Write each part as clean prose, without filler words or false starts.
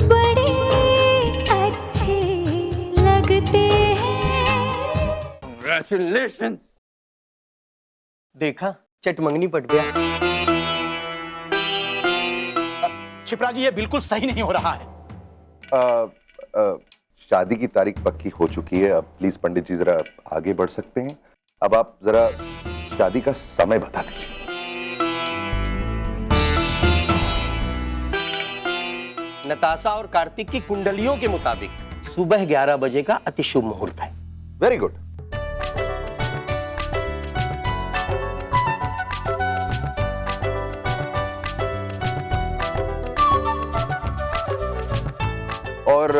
बड़े अच्छे लगते हैं। Congratulations! देखा, चटमंगनी पट गया। क्षिप्रा जी, ये बिल्कुल सही नहीं हो रहा है। शादी की तारीख पक्की हो चुकी है। अब प्लीज पंडित जी जरा आगे बढ़ सकते हैं। अब आप जरा शादी का समय बता दें। नताशा और कार्तिक की कुंडलियों के मुताबिक सुबह 11 बजे का अति शुभ मुहूर्त है। Very good. और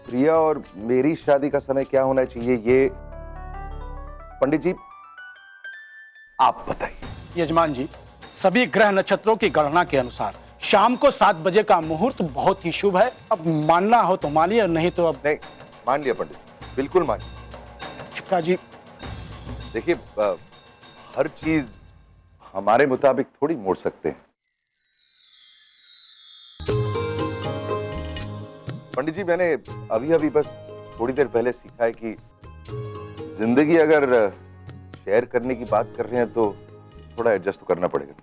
प्रिया और मेरी शादी का समय क्या होना चाहिए, ये पंडित जी आप बताइए। यजमान जी, सभी ग्रह नक्षत्रों की गणना के अनुसार शाम को 7 बजे का मुहूर्त बहुत ही शुभ है। अब मानना हो तो मानिए, और नहीं तो अब नहीं, मान लिया पंडित, बिल्कुल मान लिया। क्षिप्रा जी, देखिए हर चीज हमारे मुताबिक थोड़ी मोड़ सकते हैं। पंडित जी, मैंने अभी अभी बस थोड़ी देर पहले सीखा है कि जिंदगी अगर शेयर करने की बात कर रहे हैं तो थोड़ा एडजस्ट तो करना पड़ेगा।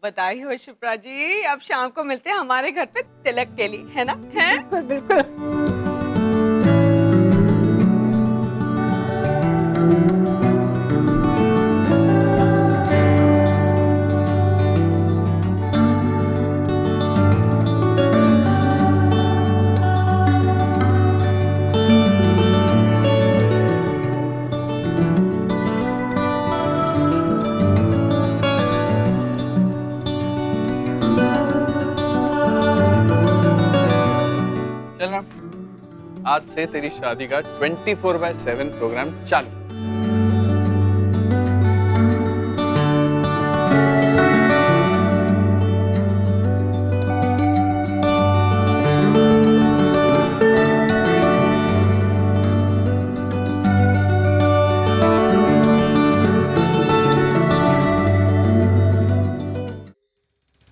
बधाई हो शिप्रा जी, अब शाम को मिलते हैं हमारे घर पे तिलक के लिए, है ना? हैं? बिल्कुल। चल राम, आज से तेरी शादी का 24/7 प्रोग्राम चालू।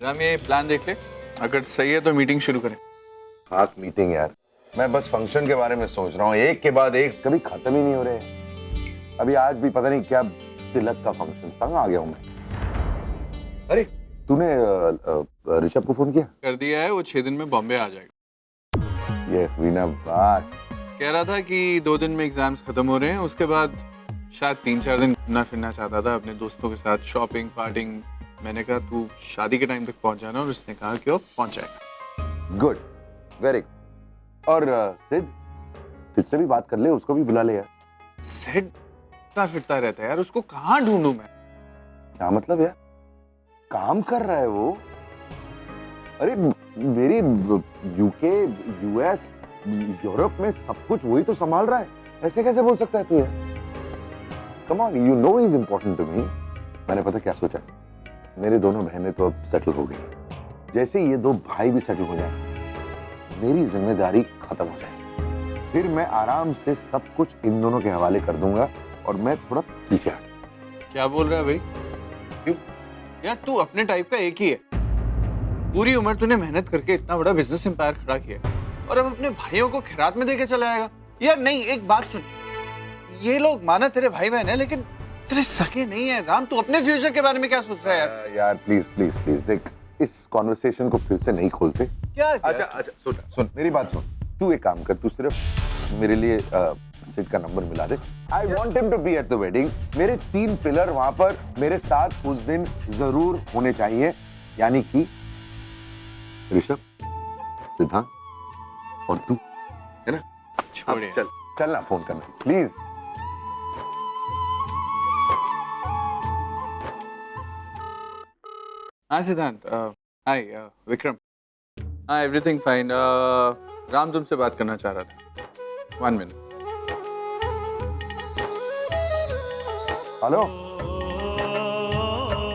राम, ये प्लान देख ले, अगर सही है तो मीटिंग शुरू करें। खाक मीटिंग यार, मैं बस फंक्शन के बारे में सोच रहा हूँ, एक के बाद एक, कभी खत्म ही नहीं हो रहे। अभी आज भी पता नहीं क्या तिलक का फंक्शन, तंग आ गया हूँ मैं। अरे तूने ऋषभ को फोन किया? कर दिया है, वो 6 दिन में बॉम्बे आ जाएगा। ये हुई ना बात। कह रहा था कि 2 दिन में एग्जाम्स खत्म हो रहे हैं, उसके बाद शायद 3-4 दिन घूमना फिरना चाहता था अपने दोस्तों के साथ, शॉपिंग पार्टिंग। मैंने कहा तू शादी के टाइम तक पहुंच जाना, और उसने कहा कि वो पहुंच जाएगा। Good, very good. और सिड से भी बात कर ले, उसको भी बुला ले यार। सिड फिरता रहता है यार, उसको कहाँ ढूंढूं मैं? क्या मतलब यार, काम कर रहा है वो। अरे मेरी यूके, यूएस, यूरोप में सब कुछ वही तो संभाल रहा है, ऐसे कैसे बोल सकता है तू यार? Come on, you know he is important to me. मैंने पता क्या सोचा, मेरे दोनों बहनें तो अब सेटल हो गई, जैसे ये 2 भाई भी सेटल हो जाए मेरी जिम्मेदारी खत्म हो जाए, फिर मैं आराम से सब कुछ इन दोनों के हवाले कर दूंगा और मैं थोड़ा पीछे हट। क्या बोल रहा है भाई? क्यों यार, तू अपने टाइप का एक ही है। पूरी उम्र तूने मेहनत करके इतना बड़ा बिजनेस एम्पायर खड़ा किया, और अब अपने भाइयों को खैरात में देके चला आएगा। यार नहीं, एक बात सुन, ये लोग माना तेरे भाई बहन है, लेकिन तेरे सके नहीं है। राम, तू अपने फ्यूचर के बारे में क्या सोच रहा है यार? यार प्लीज प्लीज प्लीज देख, इस कॉन्वर्सेशन को फिर से नहीं खोलते। क्या? अच्छा सुन मेरी बात सुन, तू एक काम कर, तू सिर्फ मेरे लिए सिड का नंबर मिला दे। I want him to be at the wedding. मेरे 3 पिलर वहां पर मेरे साथ उस दिन जरूर होने चाहिए, यानी कि ऋषभ, सिद्धांत और तू, है ना? छोड़िए। चल ना, फोन करना प्लीज। हाँ सिद्धांत, हाय विक्रम। हाँ, एवरीथिंग फाइन। राम तुमसे बात करना चाह रहा था। 1 मिनट। हेलो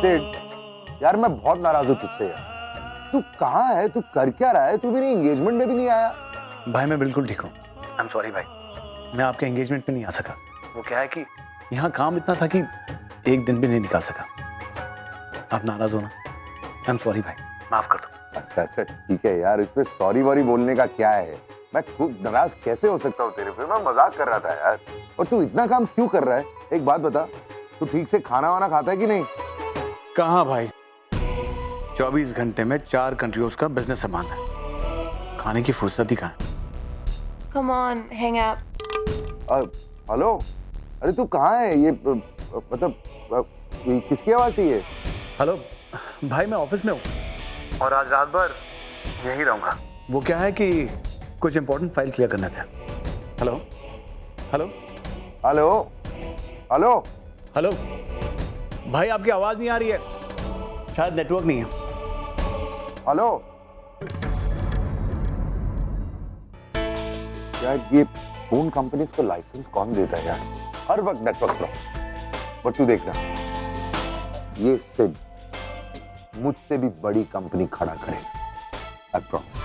सिड, यार मैं बहुत नाराज हूँ तुझसे यार। तू कहाँ है? तू कर क्या रहा है? तू मेरी एंगेजमेंट में भी नहीं आया। भाई मैं बिल्कुल ठीक हूँ। आई एम सॉरी भाई, मैं आपके एंगेजमेंट पे नहीं आ सका। वो क्या है कि यहाँ काम इतना था कि एक दिन भी नहीं निकाल सका। आप नाराज हो ना? आई एम सॉरी भाई, माफ कर दो। अच्छा ठीक है यार, इसमें सॉरी वॉरी बोलने का क्या है? मैं खुद नाराज कैसे हो सकता हूँ तेरे पे? मैं मजाक कर रहा था यार। और तू इतना काम क्यों कर रहा है? एक बात बता, तू ठीक से खाना वाना खाता है कि नहीं? कहाँ भाई, 24 घंटे में 4 कंट्रीज का बिजनेस संभालना है, खाने की फुर्सत ही कहाँ है? Come on, hang up. Hello, अरे तू कहाँ है? ये मतलब ये किसकी आवाज थी ये? हेलो भाई, मैं ऑफिस में हूँ और आज रात भर यहीं रहूंगा। वो क्या है कि कुछ इंपॉर्टेंट फाइल क्लियर करने थे। Hello hello hello hello hello भाई, आपकी आवाज नहीं आ रही है, शायद नेटवर्क नहीं है। हेलो, यार ये फोन कंपनीज को लाइसेंस कौन देता है यार? हर वक्त नेटवर्क प्रॉब्लम। बट तू देखना, ये सिड मुझसे भी बड़ी कंपनी खड़ा करेगा। I promise.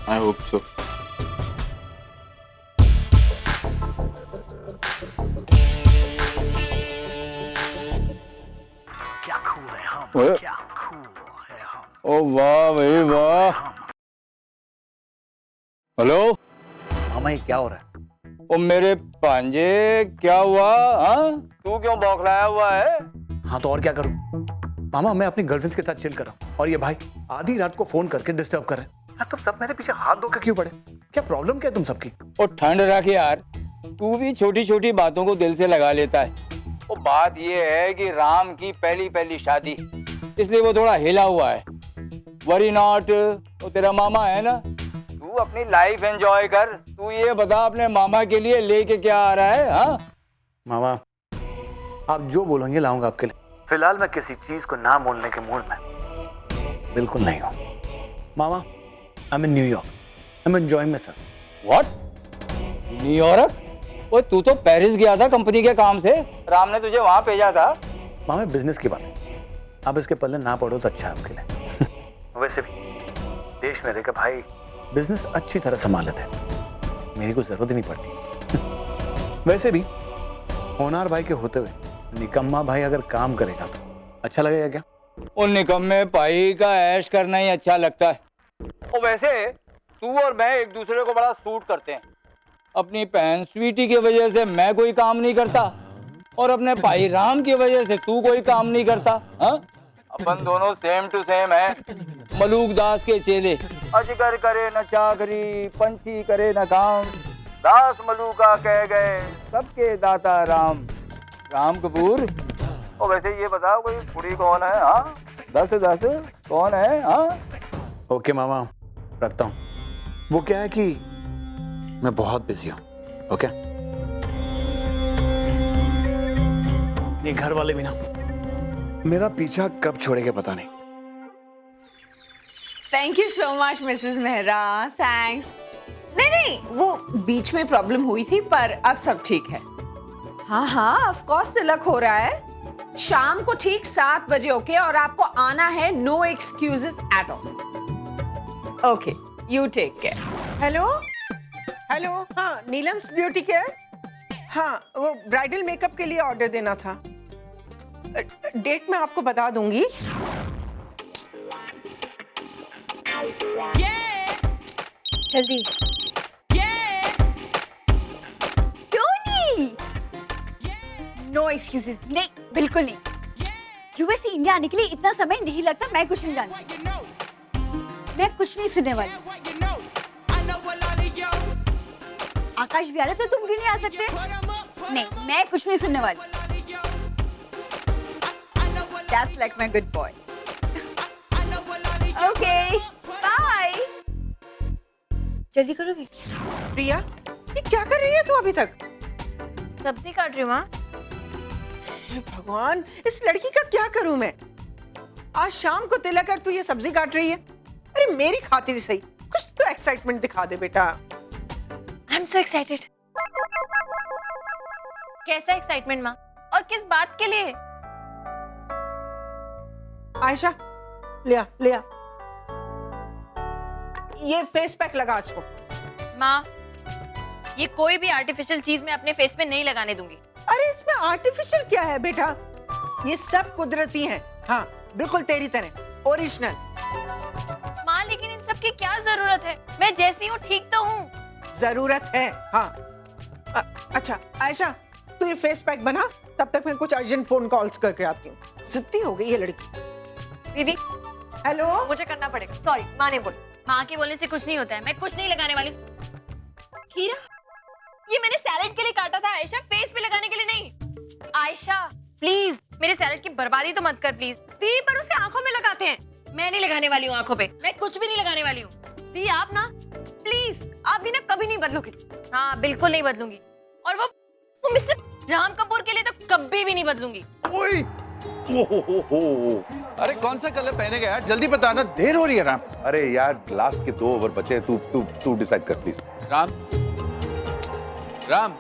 I hope so. क्या cool है हम, ओए। क्या cool है हम। ओ वाह भाई वाह। हेलो मामा, ये क्या हो रहा है? ओ मेरे पांजे, क्या हुआ? हाँ, तू क्यों बौखलाया हुआ है? हाँ तो और क्या करूं मामा, मैं अपनी गर्लफ्रेंड्स के साथ चिल कर रहा हूँ और ये भाई आधी रात को फोन करके डिस्टर्ब कर रहे हैं। हाँ, तो सब मेरे पीछे हाथ धो के क्यों पड़े? क्या प्रॉब्लम क्या है तुम सबकी? ओ ठंड रख यार, तू भी छोटी छोटी बातों को दिल से लगा लेता है। वो बात ये है कि राम की पहली पहली शादी, इसलिए वो थोड़ा हिला हुआ है। वरी नॉट, वो तेरा मामा है ना, तू अपनी लाइफ एंजॉय कर। तू ये बता अपने मामा के लिए लेके क्या आ रहा है? हाँ मामा, आप जो बोलेंगे लाऊंगा आपके लिए। फिलहाल मैं किसी चीज को ना बोलने के मूड में बिल्कुल नहीं हूँ। मामा, I am in New York, I am enjoying myself. What? New York? वो तू तो पेरिस गया था कंपनी के काम से, राम ने तुझे वहां भेजा था। मामा, बिजनेस की बात है, आप इसके पल्ले ना पड़ो तो अच्छा है आपके लिए। वैसे भी देश में रहकर भाई बिजनेस अच्छी तरह संभाल लेते हैं, मेरी कोई जरूरत ही नहीं पड़ती। वैसे भी होनार भाई के होते हुए निकम्मा भाई अगर काम करेगा तो अच्छा लगेगा क्या? उन निकम्मे भाई का ऐश करना ही अच्छा लगता है। और वैसे तू और मैं एक दूसरे को बड़ा सूट करते हैं। अपनी बहन स्वीटी की वजह से मैं कोई काम नहीं करता और अपने भाई राम की वजह से तू कोई काम नहीं करता। हाँ, अपन दोनों सेम टू सेम है, मलूक दास के चेले। अजगर करे न चाकरी, पंछी करे न काम, दास मलूका कह गए सबके दाता राम। राम कपूर। और वैसे ये बताओ, कोई कुड़ी कौन है? हाँ, 10 कौन है? हाँ, ओके मामा, रखता हूँ। वो क्या है कि मैं बहुत बिजी हूँ। ओके, ये घर वाले भी ना मेरा पीछा कब छोड़ेंगे पता नहीं। Thank you so much Mrs Mehra, thanks. नहीं, वो बीच में प्रॉब्लम हुई थी पर अब सब ठीक है। हाँ, ऑफ कोर्स तिलक हो रहा है शाम को ठीक 7 बजे। ओके, और आपको आना है, no excuses at all. Okay, you take care. Hello hello, हाँ नीलम्स ब्यूटी केयर। हाँ, वो ब्राइडल मेकअप के लिए ऑर्डर देना था। डेट मैं आपको बता दूंगी। जल्दी। क्यों नहीं? नो एक्सक्यूजेस, नहीं, बिल्कुल नहीं। यूएस से इंडिया आने के लिए इतना समय नहीं लगता। मैं कुछ नहीं जानती, मैं कुछ नहीं सुनने वाली। आकाश भी आ रहा है तो तुम क्यों नहीं आ सकते? नहीं, मैं कुछ नहीं सुनने वाली। That's like my good boy. Okay, bye. जल्दी करोगी? प्रिया, ये क्या कर रही है तू अभी तक? सब्जी काट रही हूँ माँ। भगवान, इस लड़की का क्या करूं मैं? आज शाम को तिलक कर तू ये सब्जी काट रही है। अरे मेरी खातिर सही कुछ तो एक्साइटमेंट दिखा दे बेटा। I'm so excited. कैसा एक्साइटमेंट माँ? और किस बात के लिए? आयशा, ले आ ये फेस पैक लगा इसको। माँ, ये कोई भी आर्टिफिशियल चीज मैं अपने फेस पे नहीं लगाने दूंगी। अरे इसमें आर्टिफिशियल क्या है बेटा, ये सब कुदरती है। हाँ बिल्कुल तेरी तरह ओरिजिनल। माँ लेकिन इन सब की क्या जरूरत है, मैं जैसी हूँ ठीक तो हूँ। जरूरत है हाँ। अच्छा आयशा तू ये फेस पैक बना, तब तक मैं कुछ अर्जेंट फोन कॉल्स करके आती हूँ। जिद्दी हो गई ये लड़की। दीदी हेलो, मुझे करना पड़ेगा, सॉरी माँ ने बोली। माँ के बोलने से कुछ नहीं होता है, मैं कुछ नहीं लगाने वाली। खीरा ये मैंने सैलेड के लिए काटा था आयशा, फेस पे लगाने के लिए नहीं। आयशा प्लीज मेरे सैलेड की बर्बादी तो मत कर प्लीज। दी पर उसे आंखों में लगाते हैं, मैं नहीं लगाने वाली हूँ आंखों पे, मैं कुछ भी नहीं लगाने वाली हूँ। दी आप ना प्लीज, आप भी ना कभी नहीं बदलोगी। हाँ बिल्कुल नहीं बदलूंगी, और वो मिस्टर राम कपूर के लिए तो कभी भी नहीं बदलूंगी। ओए अरे कौन सा कलर पहनेगा यार, जल्दी बताना, देर हो रही है राम। अरे यार लास्ट के 2 ओवर बचे हैं, तू डिसाइड कर प्लीज। राम राम,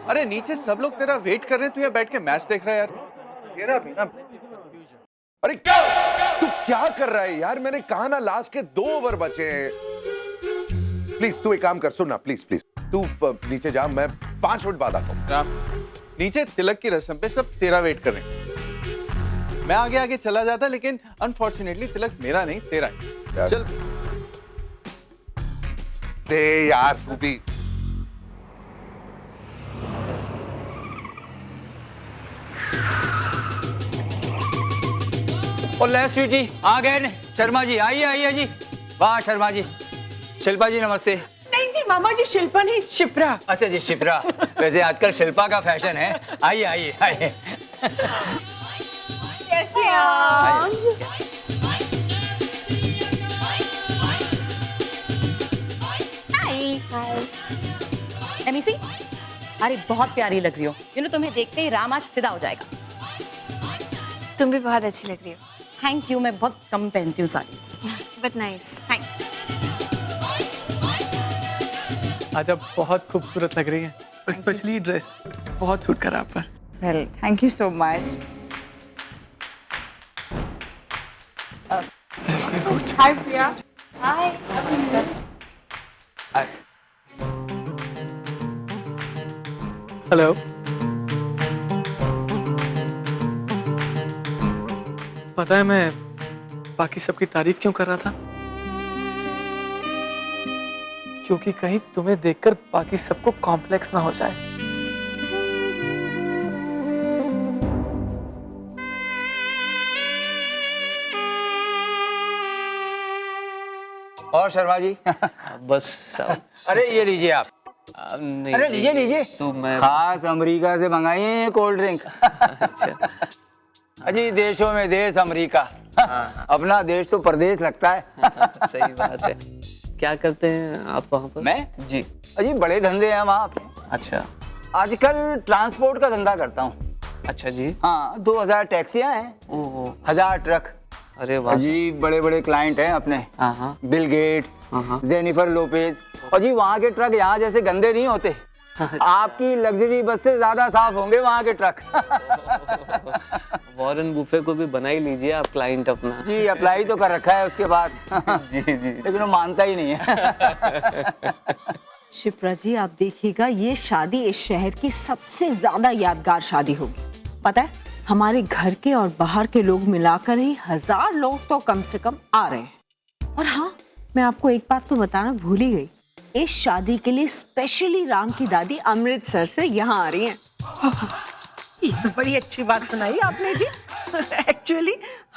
अरे नीचे सब लोग तेरा वेट कर रहे हैं, तू यहाँ बैठ के मैच देख रहा है यार। तेरा भी ना। अरे क्या तू क्या कर रहा है यार, मैंने कहा ना लास्ट के 2 ओवर बचे हैं। प्लीज तू एक काम कर, सुन ना प्लीज प्लीज, तू नीचे जा, मैं 5 मिनट बाद आता हूँ। राम नीचे तिलक की रस्म पे सब तेरा वेट कर रहे हैं, मैं आगे आगे चला जाता, लेकिन अनफॉर्चुनेटली तिलक मेरा नहीं तेरा है। चल दे यार तू भी। और ले स्वीटी आ गए ने। शर्मा जी आइए आइए जी। वाह शर्मा जी। शिल्पा जी नमस्ते। नहीं जी मामा जी, शिल्पा नहीं शिप्रा। अच्छा जी शिप्रा, वैसे आजकल शिल्पा का फैशन है। आइए आइए आइए। कैसे हैं आप? एमिसी, अरे बहुत प्यारी लग रही हो, तुम्हें देखते ही राम आज फिदा हो जाएगा। तुम भी बहुत अच्छी लग रही हो। थैंक यू, मैं बहुत कम पहनती हूँ साड़ी। But nice. आज आप बहुत खूबसूरत लग रही हैं, और स्पेशली ड्रेस बहुत सूट करा आप पर। Well thank you so much. Hi Priya. Hi. Hello. पता है मैं बाकी सबकी तारीफ क्यों कर रहा था? क्योंकि कहीं तुम्हें देखकर बाकी सबको कॉम्प्लेक्स ना हो जाए। और शर्मा जी बस अरे ये लीजिए आप। नहीं अरे लीजिए लीजिए, तो मैं खास अमेरिका से मंगाई है ये कोल्ड ड्रिंक। अच्छा अजी देशों में देश अमेरिका, अपना देश तो परदेश लगता है। सही बात है। क्या करते हैं आप वहाँ पर? मैं जी। अजी बड़े धंधे हैं वहाँ पे। अच्छा आजकल ट्रांसपोर्ट का धंधा करता हूँ। अच्छा जी। हाँ 2000 टैक्सियाँ हैं, ओहो 1000 ट्रक। अरे वाह। अजी बड़े बड़े क्लाइंट हैं अपने, हाँ हाँ बिल गेट्स, हाँ। Jennifer Lopez. और जी वहाँ के ट्रक यहाँ जैसे गंदे नहीं होते, आपकी लग्जरी बस से ज्यादा साफ होंगे वहाँ के ट्रक। वॉरेन बुफे को भी बना ही लीजिए आप क्लाइंट अपना। जी अप्लाई तो कर रखा है उसके बाद। जी जी। लेकिन वो मानता ही नहीं है। शिप्रा जी आप देखिएगा, ये शादी इस शहर की सबसे ज्यादा यादगार शादी होगी। पता है हमारे घर के और बाहर के लोग मिलाकर ही 1000 लोग तो कम से कम आ रहे हैं। और हाँ मैं आपको एक बात तो बताना भूल ही गई, इस शादी के लिए स्पेशली राम की दादी अमृतसर से यहाँ आ रही हैं। ये तो बड़ी अच्छी बात सुनाई आपने जी। एक्चुअली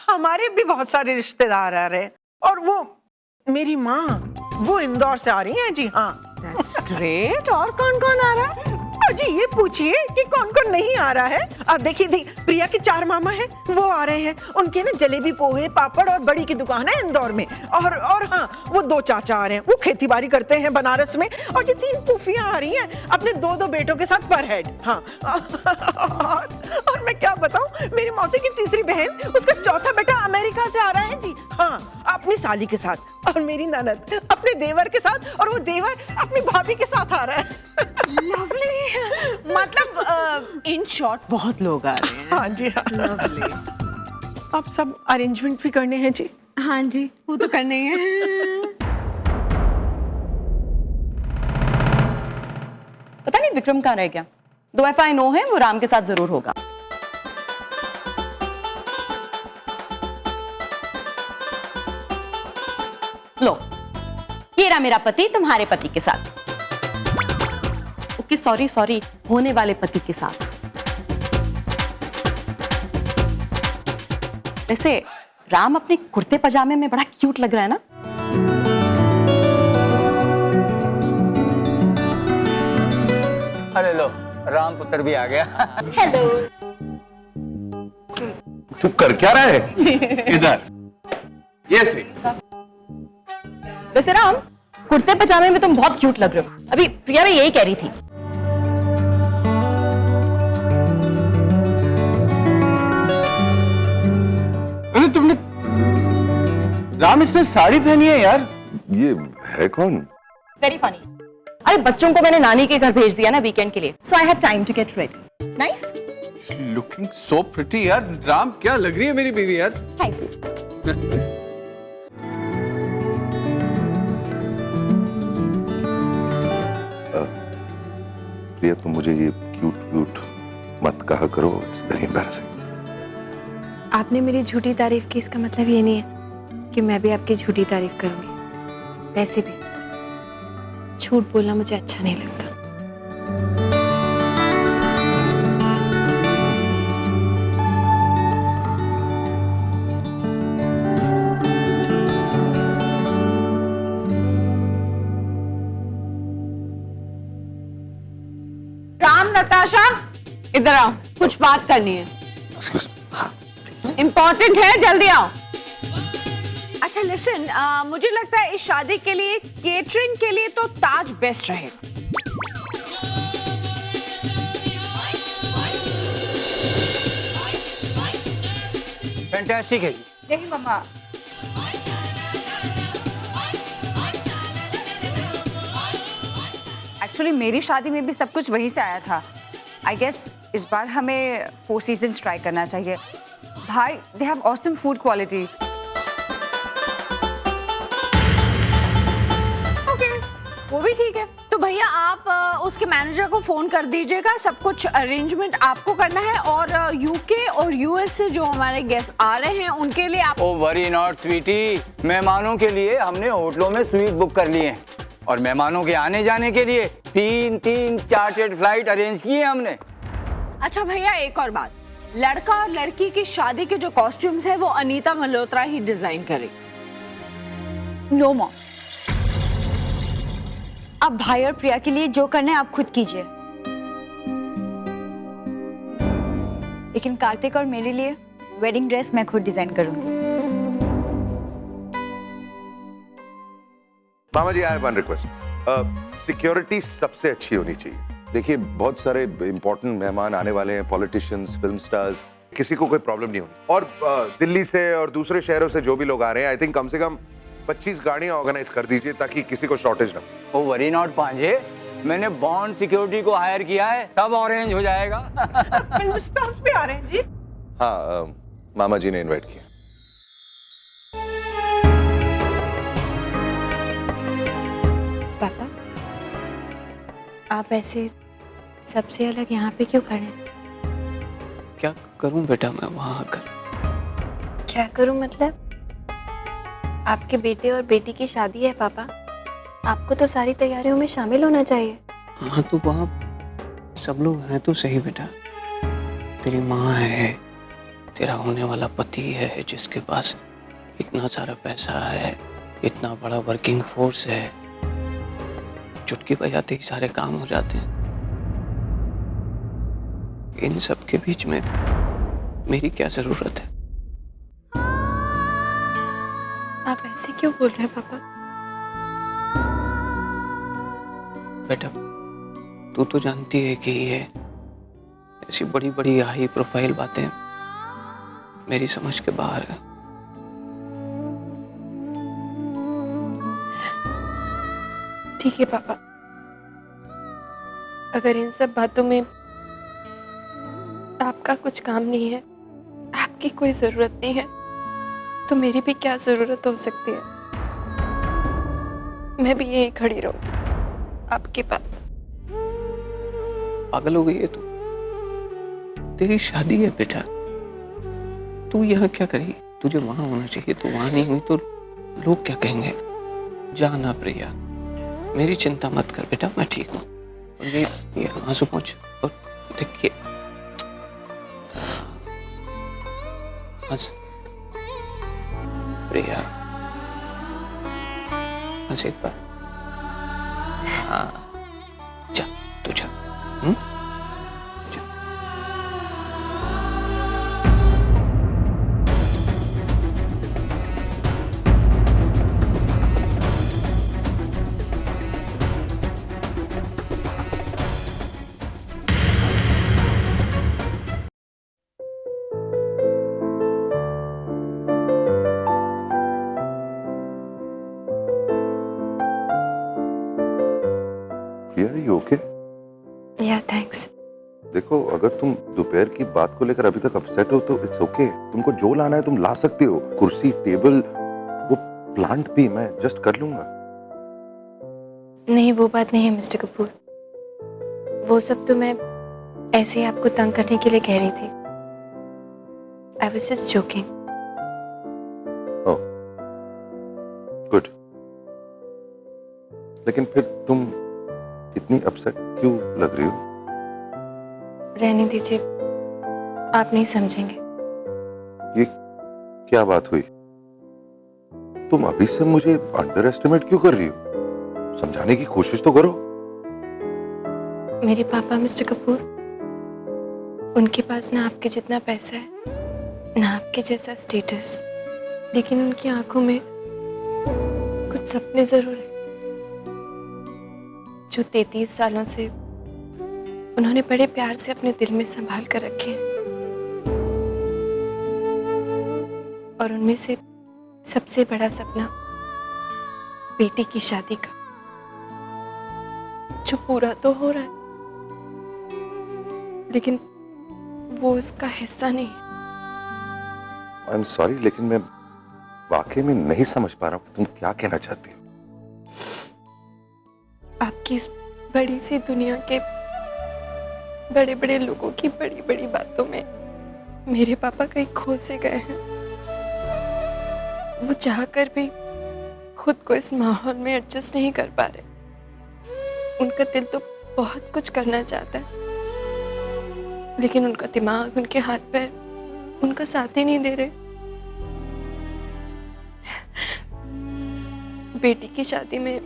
हमारे भी बहुत सारे रिश्तेदार आ रहे हैं, और वो मेरी माँ वो इंदौर से आ रही हैं जी। हाँ That's great। और कौन कौन आ रहा है? जी ये पूछिए कि कौन कौन नहीं आ रहा है। अब देखिए प्रिया के 4 मामा हैं, वो आ रहे हैं। उनके ना जलेबी पोहे पापड़ और बड़ी की दुकान है इंदौर में। और हाँ वो 2 चाचा आ रहे हैं, वो खेती बाड़ी करते हैं बनारस में। और ये 3 फूफियां आ रही हैं अपने 2 बेटों के साथ पर हेड। हाँ और मैं क्या बताऊं, मेरी मौसी की तीसरी बहन, उसका चौथा बेटा अमेरिका से आ रहा है जी। हाँ अपनी साली के साथ, और मेरी ननद अपने देवर के साथ, और वो देवर अपनी भाभी के साथ आ रहा है। लवली। मतलब इन शॉर्ट बहुत लोग आ रहे हैं। हाँ जी हाँ। लवली। आप सब अरेंजमेंट भी करने हैं जी। हाँ जी, वो तो करना ही है। पता नहीं विक्रम कहाँ रह गया। 2 FI नो है, वो राम के साथ जरूर होगा। लो, ये रहा मेरा पति तुम्हारे पति के साथ। ओके सॉरी, होने वाले पति के साथ। वैसे राम अपने कुर्ते पजामे में बड़ा क्यूट लग रहा है ना। अरे लो, राम पुत्र भी आ गया। हेलो। तू कर क्या रहा है इधर ये सी। वैसे राम, कुर्ते पजामे में तुम बहुत क्यूट लग रहे हो। अभी प्रिया भी यही कह रही थी। अरे तुमने राम इसने साड़ी पहनी है यार। ये है कौन? Very funny. अरे बच्चों को मैंने नानी के घर भेज दिया ना वीकेंड के लिए, so I had time to get ready. Nice. Looking so pretty यार। राम क्या लग रही है मेरी बीवी यार। Thank you. प्रिया तुम मुझे ये क्यूट मत कहा करो, इट्स वेरी एम्बैरेसिंग। आपने मेरी झूठी तारीफ की, इसका मतलब ये नहीं है कि मैं भी आपकी झूठी तारीफ करूंगी। वैसे भी झूठ बोलना मुझे अच्छा नहीं लगता। राम, नताशा, इधर आओ, कुछ बात करनी है। इम्पोर्टेंट है, जल्दी आओ। अच्छा लिसन, मुझे लगता है इस शादी के लिए केटरिंग के लिए तो ताज बेस्ट रहेगा। फैंटास्टिक है जी। नहीं मम्मा, एक्चुअली मेरी शादी में भी सब कुछ वहीं से आया था। आई गेस इस बार हमें 4 सीजन्स ट्राई करना चाहिए। भाई, they have awesome food quality. Okay, वो भी ठीक है। तो भैया आप उसके मैनेजर को फोन कर दीजिएगा, सब कुछ अरेंजमेंट आपको करना है। और यूके और यूएस से जो हमारे गेस्ट आ रहे हैं उनके लिए आप। ओ वरी नॉट स्वीटी, मेहमानों के लिए हमने होटलों में स्वीट बुक कर लिए हैं और मेहमानों के आने जाने के लिए 3 चार्टर्ड फ्लाइट अरेंज किए हमने। अच्छा भैया, एक और बात, लड़का और लड़की की शादी के जो कॉस्ट्यूम्स है वो अनीता मल्होत्रा ही डिजाइन करेगी। नो मॉम, आप भाई और प्रिया के लिए जो करना है आप खुद कीजिए, लेकिन कार्तिक और मेरे लिए वेडिंग ड्रेस मैं खुद डिजाइन करूंगी। मामा जी, I have one request. Security सबसे अच्छी होनी चाहिए। देखिए, बहुत सारे इंपॉर्टेंट मेहमान आने वाले हैं, पॉलिटिशियंस, फिल्म स्टार्स, किसी को कोई प्रॉब्लम नहीं होनी। और दिल्ली से और दूसरे शहरों से जो भी लोग आ रहे हैं, आई थिंक कम से कम 25 गाड़ियां ऑर्गेनाइज कर दीजिए ताकि किसी को शॉर्टेज ना हो। ओ वरी नॉट पांजे, मैंने बॉन्ड सिक्योरिटी को हायर किया है, सब ऑरेंज हो जाएगा। फिल्म स्टार्स भी आ रहे हैं जी। हाँ, मामा जी ने इनवाइट किया। पापा, आप ऐसे सबसे अलग यहाँ पे क्यों खड़े हैं? क्या करूं बेटा मैं वहां आकर? क्या करूं मतलब? आपके बेटे और बेटी की शादी है पापा, आपको तो सारी तैयारियों में शामिल होना चाहिए। हाँ तो वहाँ सब लोग हैं तो सही बेटा। तेरी माँ है, तेरा होने वाला पति है जिसके पास इतना सारा पैसा है, इतना बड़ा वर्किंग फोर्स है, चुटकी बजाते ही सारे काम हो जाते हैं। इन सब के बीच में मेरी क्या जरूरत है? आप ऐसे क्यों बोल रहे हैं पापा? बेटा तू तो जानती है कि ये ऐसी बड़ी बड़ी हाई प्रोफाइल बातें मेरी समझ के बाहर है। ठीक है पापा, अगर इन सब बातों में आपका कुछ काम नहीं है, आपकी कोई जरूरत नहीं है, तो मेरी भी क्या जरूरत हो सकती है। मैं भी यहीं खड़ी रहूंगी आपके पास। पागल हो गई है तू? तेरी शादी है बेटा, तू यहाँ क्या करेगी? तुझे वहां होना चाहिए, तू वहां नहीं हुई तो लोग क्या कहेंगे? जाना प्रिया, मेरी चिंता मत कर बेटा, मैं ठीक हूँ। और ये आंसू पहुंच और देखिए हंस प्रिया, हंस एक बार। हाँ जा, तू जा। You okay? या थैंक्स। देखो, अगर तुम दोपहर की बात को लेकर अभी तक अपसेट हो तो इट्स ओके। तुमको जो लाना है तुम ला सकती हो, कुर्सी, टेबल, वो प्लांट भी मैं एडजस्ट कर लूंगा। नहीं, वो बात नहीं है मिस्टर कपूर, वो सब तो मैं ऐसे ही आपको तंग करने के लिए कह रही थी। I was just joking. Oh good. लेकिन फिर तुम इतनी अपसेट क्यों लग रही हो? रहने दीजिए, आप नहीं समझेंगे। ये क्या बात हुई? तुम अभी से मुझे अंडर एस्टिमेट क्यों कर रही हो? समझाने की कोशिश तो करो। मेरे पापा मिस्टर कपूर, उनके पास ना आपके जितना पैसा है, ना आपके जैसा स्टेटस, लेकिन उनकी आंखों में कुछ सपने जरूर हैं जो 33 सालों से उन्होंने बड़े प्यार से अपने दिल में संभाल कर रखे हैं। और उनमें से सबसे बड़ा सपना बेटी की शादी का, जो पूरा तो हो रहा है लेकिन वो उसका हिस्सा नहीं है। आई एम सॉरी, लेकिन मैं वाकई में नहीं समझ पा रहा हूँ कि तुम क्या कहना चाहती हो। आपकी इस बड़ी सी दुनिया के बड़े बड़े लोगों की बड़ी बड़ी बातों में मेरे पापा कहीं खो से गए हैं। वो चाहकर भी खुद को इस माहौल में एडजस्ट नहीं कर पा रहे। उनका दिल तो बहुत कुछ करना चाहता है, लेकिन उनका दिमाग, उनके हाथ पैर उनका साथ ही नहीं दे रहे। बेटी की शादी में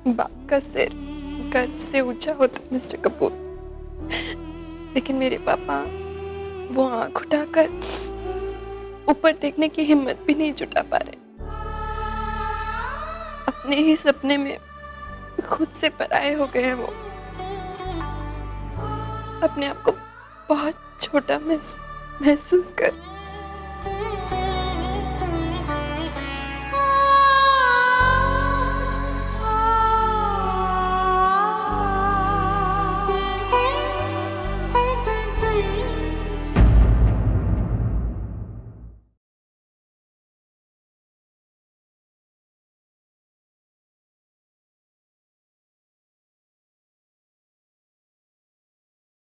बाप का सिर गर्व से ऊंचा होता है मिस्टर कपूर, लेकिन मेरे पापा वो आंख उठाकर ऊपर देखने की हिम्मत भी नहीं जुटा पा रहे। अपने ही सपने में खुद से पराये हो गए हैं वो। अपने आप को बहुत छोटा महसूस कर